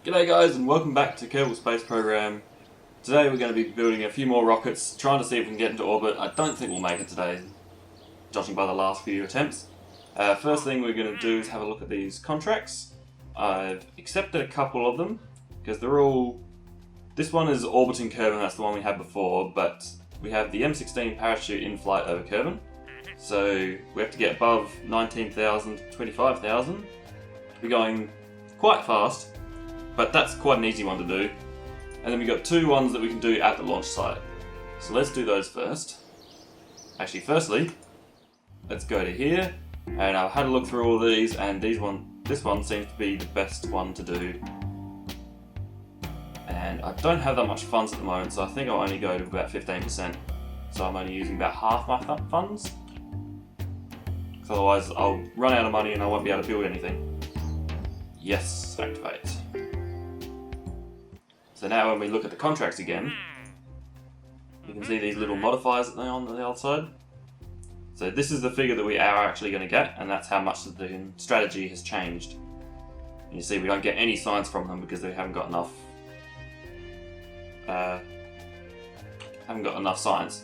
G'day guys and welcome back to Kerbal Space Program. Today we're going to be building a few more rockets, trying to see if we can get into orbit. I don't think we'll make it today, judging by the last few attempts. First thing we're going to do is have a look at these contracts. I've accepted a couple of them, because they're all... This one is orbiting Kerbin, that's the one we had before, but we have the M16 parachute in flight over Kerbin. So we have to get above 19,000 to 25,000. We're going quite fast. But that's quite an easy one to do. And then we've got two ones that we can do at the launch site. So let's do those first. Actually, firstly, let's go to here. And I've had a look through all these, and this one seems to be the best one to do. And I don't have that much funds at the moment, so I think I'll only go to about 15%. So I'm only using about half my funds. Because otherwise I'll run out of money and I won't be able to build anything. Yes, activate. So now when we look at the contracts again, you can see these little modifiers that they're on the outside. So this is the figure that we are actually going to get, and that's how much the strategy has changed. And you see we don't get any science from them because they haven't got enough science.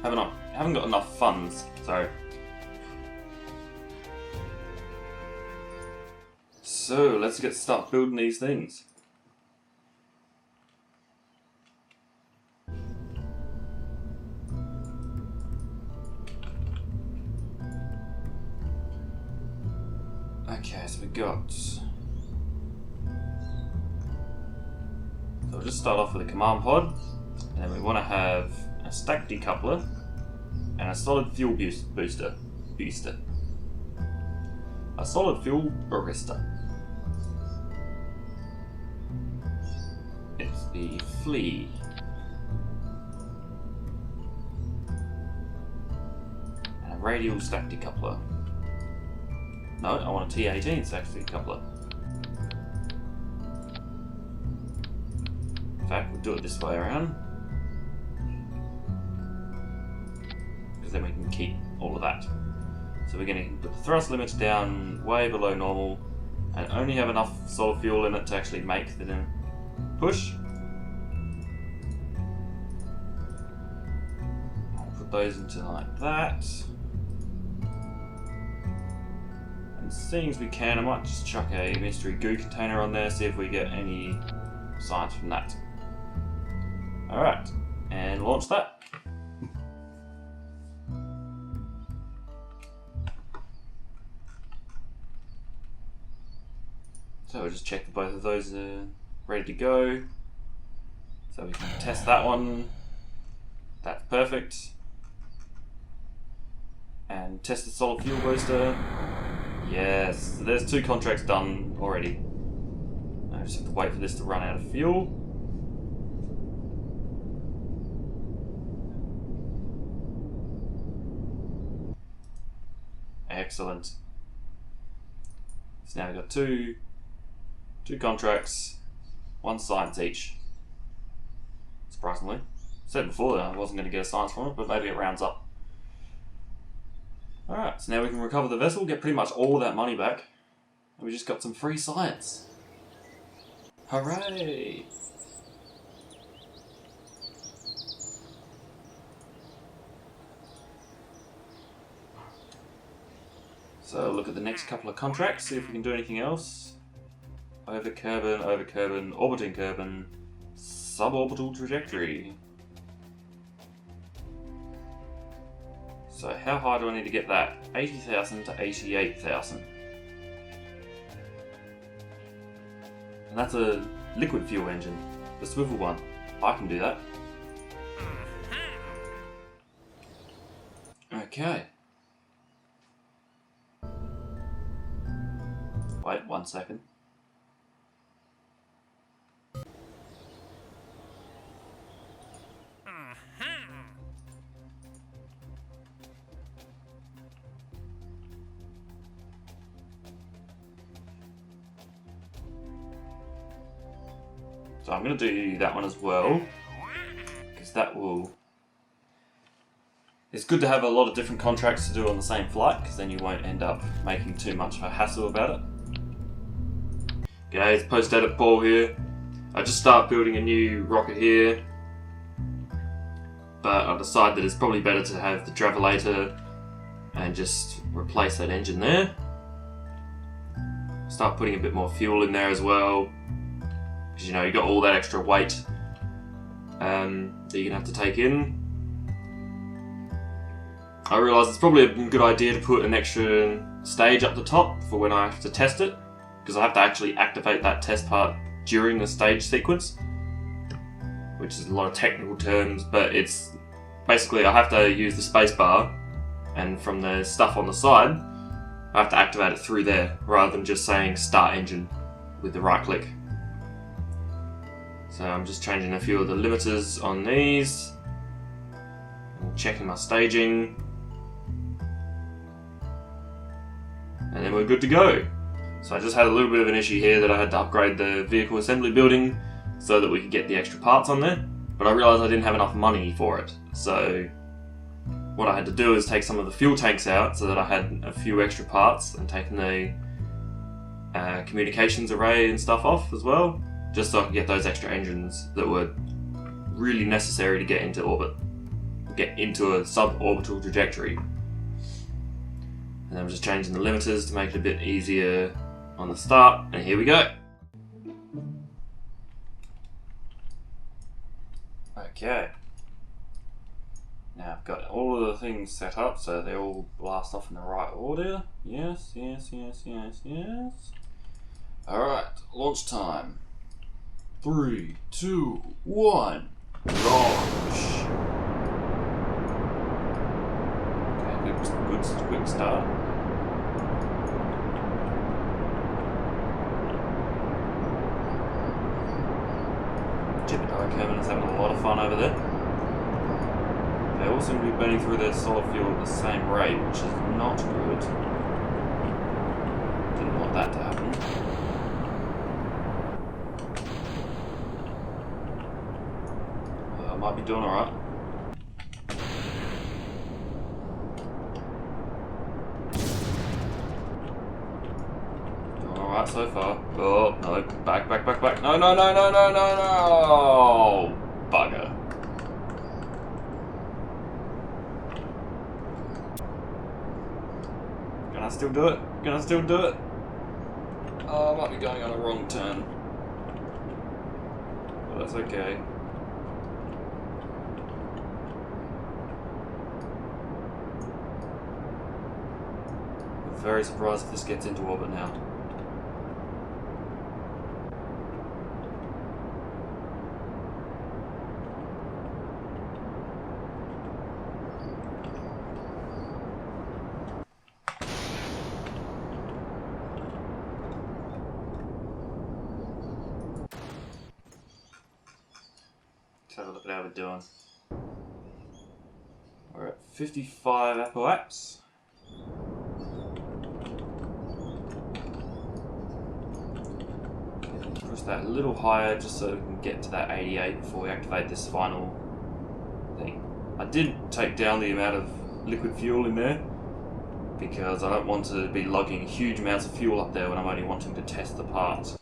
Haven't got enough funds, sorry. So let's start building these things. Okay, so so we'll just start off with a command pod, and then we want to have a stack decoupler and a solid fuel booster. A solid fuel barista. It's the flea. And a radial stack decoupler. No, I want a T18 stack decoupler. In fact, we'll do it this way around. Because then we can keep all of that. So we're going to put the thrust limits down way below normal and only have enough solid fuel in it to actually make the push. I'll put those into like that. And seeing as we can, I might just chuck a mystery goo container on there, see if we get any science from that. Alright, and launch that. So we'll just check that both of those are ready to go. So we can test that one. That's perfect. And test the solid fuel booster. Yes, so there's two contracts done already. I just have to wait for this to run out of fuel. Excellent. So now we've got two contracts, one science each. Surprisingly. I said before that I wasn't going to get a science from it, but maybe it rounds up. Alright, so now we can recover the vessel, get pretty much all of that money back, and we just got some free science. Hooray! So look at the next couple of contracts, see if we can do anything else. Over Kerbin, orbiting Kerbin, suborbital trajectory. So how high do I need to get that? 80,000 to 88,000. And that's a liquid fuel engine, the swivel one. I can do that. Okay. Wait 1 second. So I'm going to do that one as well, because that will... It's good to have a lot of different contracts to do on the same flight, because then you won't end up making too much of a hassle about it. Okay, it's post-edit Paul here. I just start building a new rocket here, but I decide that it's probably better to have the travelator and just replace that engine there. Start putting a bit more fuel in there as well, because you know you got all that extra weight that you're gonna have to take in. I realise it's probably a good idea to put an extra stage up the top for when I have to test it, because I have to actually activate that test part during the stage sequence, which is a lot of technical terms, but it's basically I have to use the space bar, and from the stuff on the side I have to activate it through there rather than just saying start engine with the right click. So I'm just changing a few of the limiters on these and checking my staging, and then we're good to go. So I just had a little bit of an issue here that I had to upgrade the vehicle assembly building so that we could get the extra parts on there, but I realised I didn't have enough money for it. So what I had to do is take some of the fuel tanks out so that I had a few extra parts, and taking the communications array and stuff off as well, just so I could get those extra engines that were really necessary to get into orbit, get into a suborbital trajectory. And I'm just changing the limiters to make it a bit easier on the start, and here we go. Okay. Now I've got all of the things set up so they all blast off in the right order. Yes, yes, yes, yes, yes. Alright, launch time. 3, 2, 1, launch! Okay, good quick start. Kerman is having a lot of fun over there. They all seem to be burning through their solid fuel at the same rate, which is not good. Didn't want that to happen. I might be doing alright. Doing alright so far. Oh, no. Back. No. Bugger. Can I still do it? Oh, I might be going on a wrong turn. But that's okay. I'm very surprised if this gets into orbit now. Have a look at how we're doing. We're at 55 apoaps. Push that a little higher just so we can get to that 88 before we activate this final thing. I did take down the amount of liquid fuel in there because I don't want to be lugging huge amounts of fuel up there when I'm only wanting to test the part.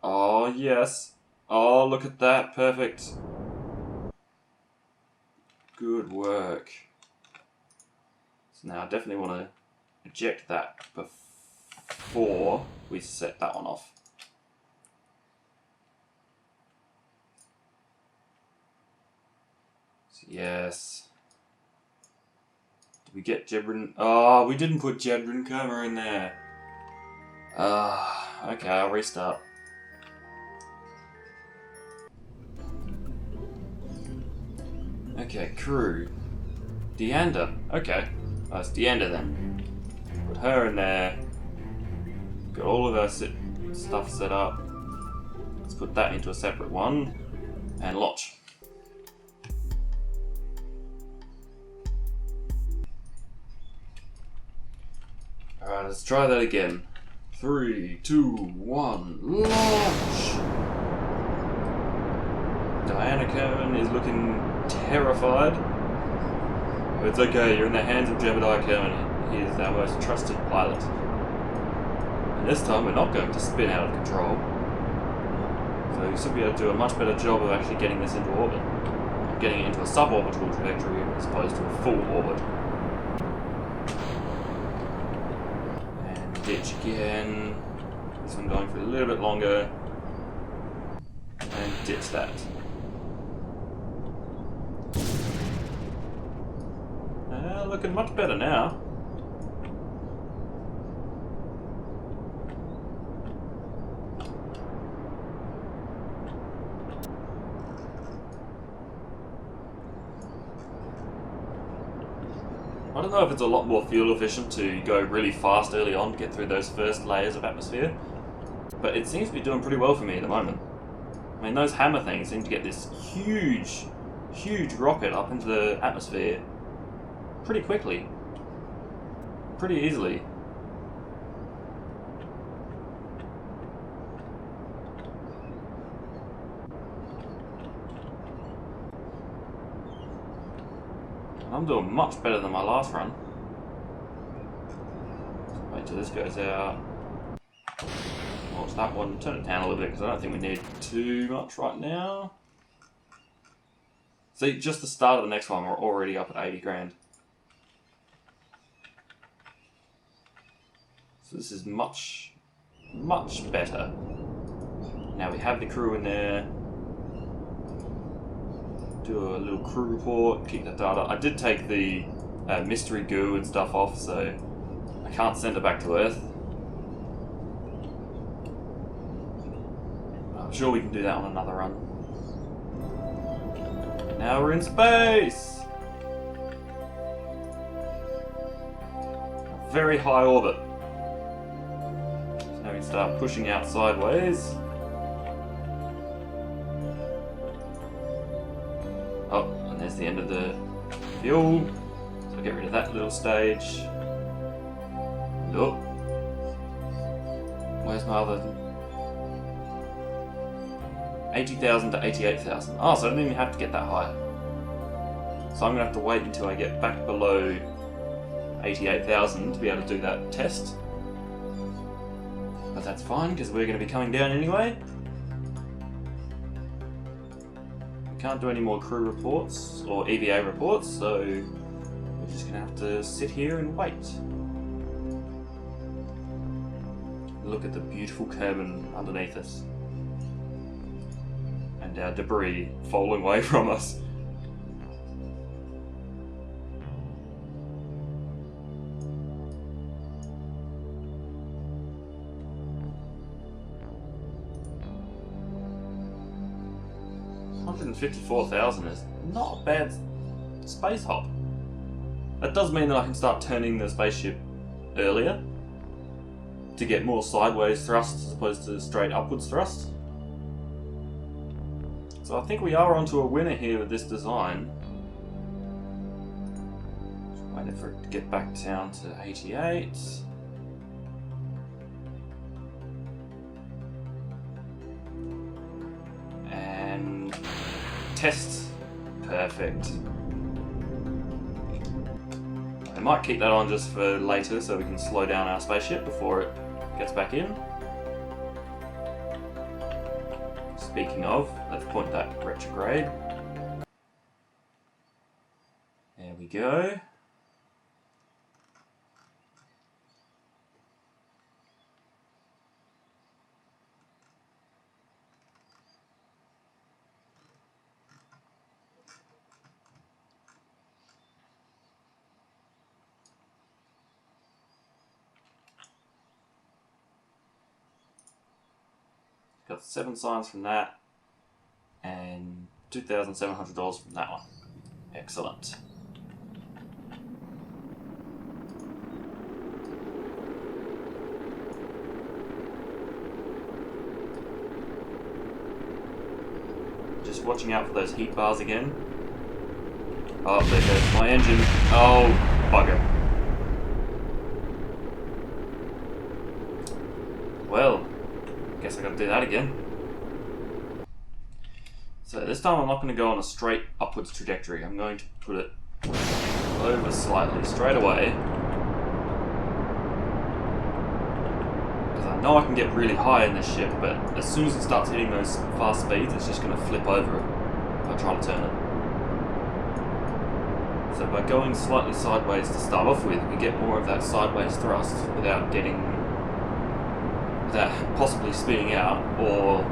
Oh yes. Oh, look at that. Perfect. Good work. So now I definitely want to eject that before we set that one off. So yes. Did we get Jebrin? Oh, we didn't put Jebrin Coma in there. Okay, I'll restart. Okay, crew. Deanda. Okay. Oh, it's Deanda then. Put her in there. Got all of our stuff set up. Let's put that into a separate one. And launch. Alright, let's try that again. 3, 2, 1, launch! Diana Kerman is looking terrified. But it's okay, you're in the hands of Jebediah Kerman. He is our most trusted pilot. And this time we're not going to spin out of control. So you should be able to do a much better job of actually getting this into orbit. Getting it into a suborbital trajectory as opposed to a full orbit. And ditch again. This one going for a little bit longer. And ditch that. Looking much better now. I don't know if it's a lot more fuel efficient to go really fast early on to get through those first layers of atmosphere, but it seems to be doing pretty well for me at the moment. I mean, those hammer things seem to get this huge rocket up into the atmosphere pretty quickly, pretty easily. I'm doing much better than my last run. Wait till this goes out. Watch that one. Turn it down a little bit because I don't think we need too much right now. See, just the start of the next one, we're already up at 80 grand. So this is much better. Now we have the crew in there. Do a little crew report, keep that data. I did take the mystery goo and stuff off, so I can't send it back to Earth. I'm sure we can do that on another run. Now we're in space! A very high orbit. So now we start pushing out sideways. Oh, and there's the end of the fuel. So get rid of that little stage. Look. Where's my other... 80,000 to 88,000. Oh, so I didn't even have to get that high. So I'm going to have to wait until I get back below 88,000 to be able to do that test. But that's fine, because we're going to be coming down anyway. Can't do any more crew reports or EVA reports, so we're just gonna have to sit here and wait. Look at the beautiful Kerman underneath us. And our debris falling away from us. $154,000 is not a bad space hop. That does mean that I can start turning the spaceship earlier to get more sideways thrust as opposed to straight upwards thrust. So I think we are onto a winner here with this design. Just waiting for it to get back down to 88. And test. Perfect. I might keep that on just for later so we can slow down our spaceship before it gets back in. Speaking of, let's point that retrograde. There we go. Got 7 signs from that, and $2,700 from that one. Excellent. Just watching out for those heat bars again. Oh, there goes my engine. Oh, bugger. Well, guess I gotta do that again. So this time I'm not going to go on a straight upwards trajectory. I'm going to put it over slightly straight away, because I I know I can get really high in this ship, but as soon as it starts hitting those fast speeds, it's just going to flip over if I try to turn it. So by going slightly sideways to start off with, we get more of that sideways thrust without possibly speeding out or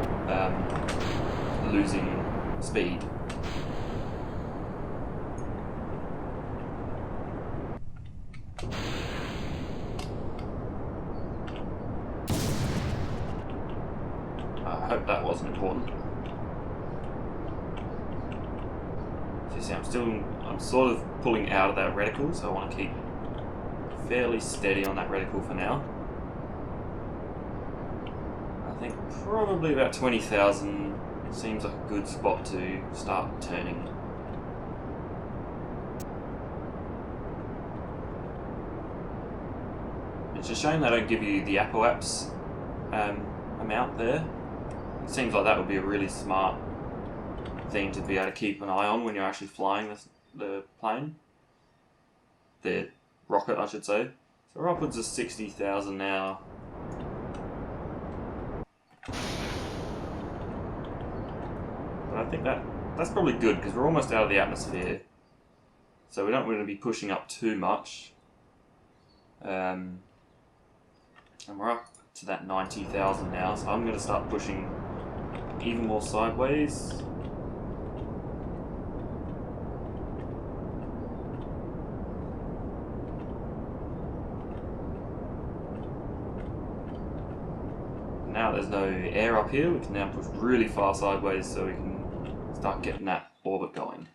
losing speed. I hope that wasn't important. So you see, I'm sort of pulling out of that reticle, so I want to keep fairly steady on that reticle for now. I think probably about 20,000 seems like a good spot to start turning. It's a shame they don't give you the apoaps amount there. It seems like that would be a really smart thing to be able to keep an eye on when you're actually flying the plane. The rocket, I should say. So we're upwards of 60,000 now. But I think that's probably good because we're almost out of the atmosphere. So we don't want to be pushing up too much. And we're up to that 90,000 now, so I'm going to start pushing even more sideways. Now there's no air up here, we can now push really far sideways so we can start getting that orbit going.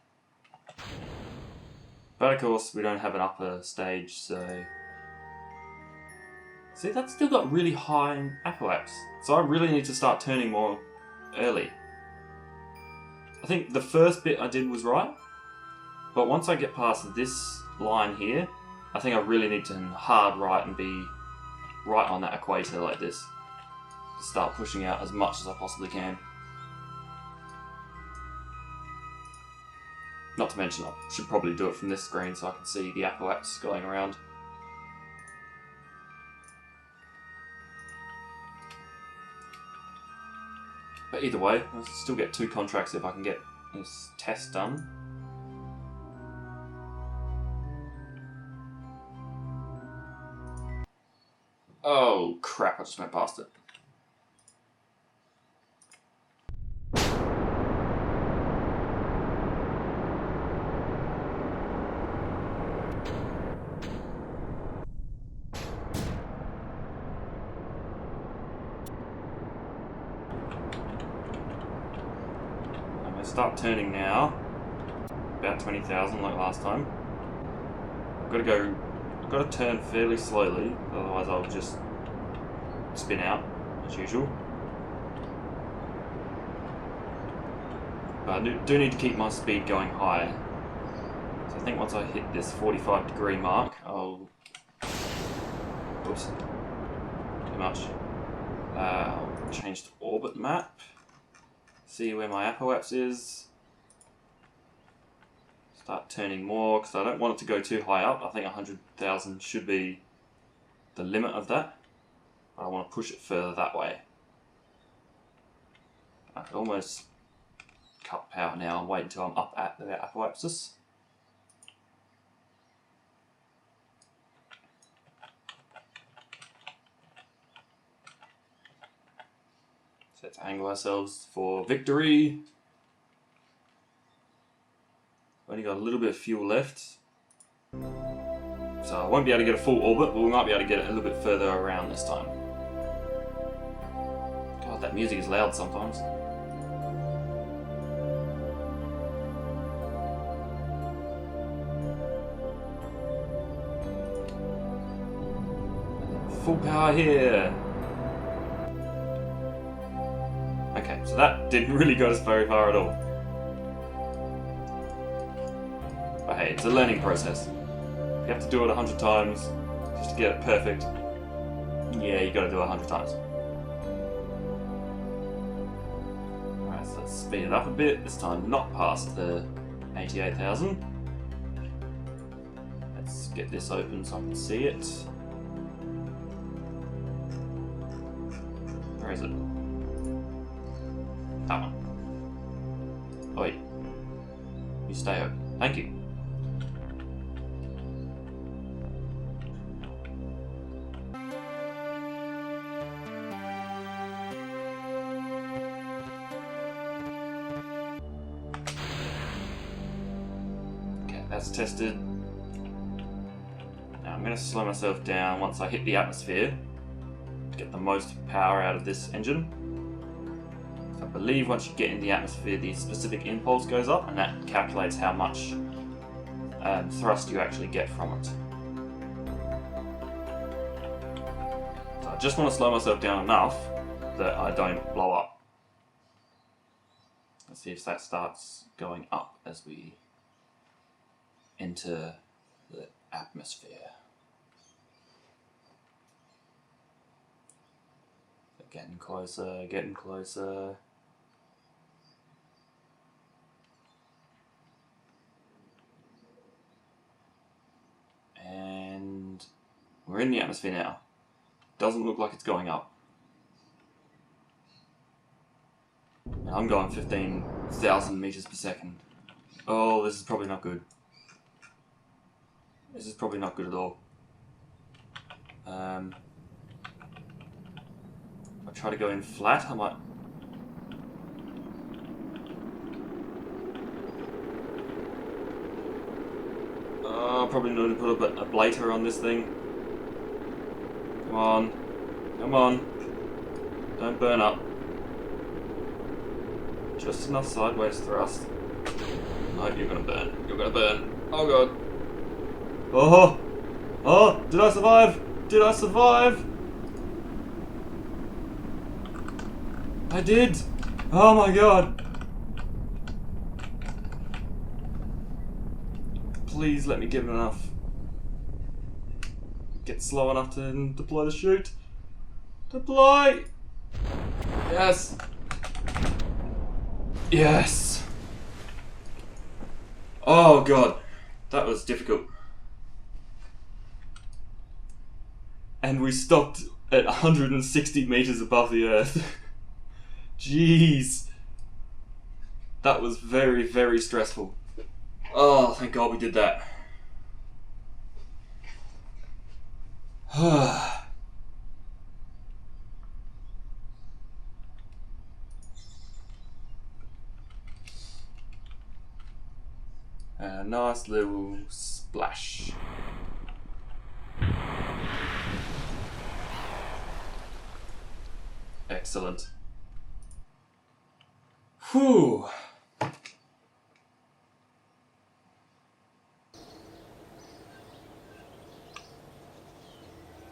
But of course we don't have an upper stage, so... See, that's still got really high apoaps, so I really need to start turning more early. I think the first bit I did was right, but once I get past this line here, I think I really need to hard right and be right on that equator like this. To start pushing out as much as I possibly can. Not to mention I should probably do it from this screen so I can see the apoaps going around. But either way, I'll still get 2 contracts if I can get this test done. Oh crap, I just went past it. Start turning now, about 20,000 like last time. I've got to turn fairly slowly, otherwise I'll just spin out as usual. But I do need to keep my speed going high. So I think once I hit this 45-degree mark, I'll... Oops. Too much. I'll change to orbit map. See where my apoaps is. Start turning more because I don't want it to go too high up. I think 100,000 should be the limit of that. But I want to push it further that way. I could almost cut power now and wait until I'm up at the apoapsis. So let's angle ourselves for victory. Only got a little bit of fuel left. So I won't be able to get a full orbit, but we might be able to get it a little bit further around this time. God, that music is loud sometimes. Full power here. Okay, so that didn't really go us very far at all. But hey, it's a learning process. If you have to do it 100 times just to get it perfect, yeah, you got to do it 100 times. Alright, so let's speed it up a bit. This time not past the 88,000. Let's get this open so I can see it. Where is it? That one. Oh wait. You stay open. Thank you. Okay, that's tested. Now I'm going to slow myself down once I hit the atmosphere to get the most power out of this engine. I believe once you get in the atmosphere, the specific impulse goes up, and that calculates how much thrust you actually get from it. So I just want to slow myself down enough that I don't blow up. Let's see if that starts going up as we enter the atmosphere. Getting closer, getting closer. And we're in the atmosphere now. Doesn't look like it's going up. And I'm going 15,000 meters per second. Oh, this is probably not good. This is probably not good at all. I try to go in flat, I might... Oh, probably need to put a blater on this thing. Come on. Come on. Don't burn up. Just enough sideways thrust. No, you're gonna burn. You're gonna burn. Oh god. Oh! Oh! Did I survive? Did I survive? I did! Oh my god! Please let me get enough. Get slow enough to deploy the chute. Deploy! Yes! Yes! Oh god, that was difficult. And we stopped at 160 meters above the earth. Jeez. That was very, very stressful. Oh, thank God we did that. A nice little splash. Excellent. Whew.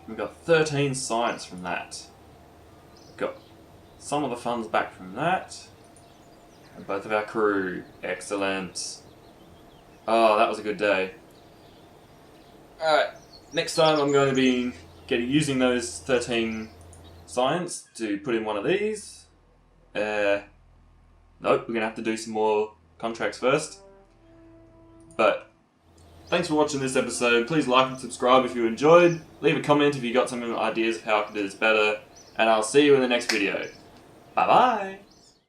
We got 13 science from that. Got some of the funds back from that. And both of our crew. Excellent. Oh, that was a good day. Alright, next time I'm going to be using those 13 science to put in one of these. Nope, we're going to have to do some more contracts first. But thanks for watching this episode. Please like and subscribe if you enjoyed. Leave a comment if you got some ideas of how I can do this better. And I'll see you in the next video. Bye bye!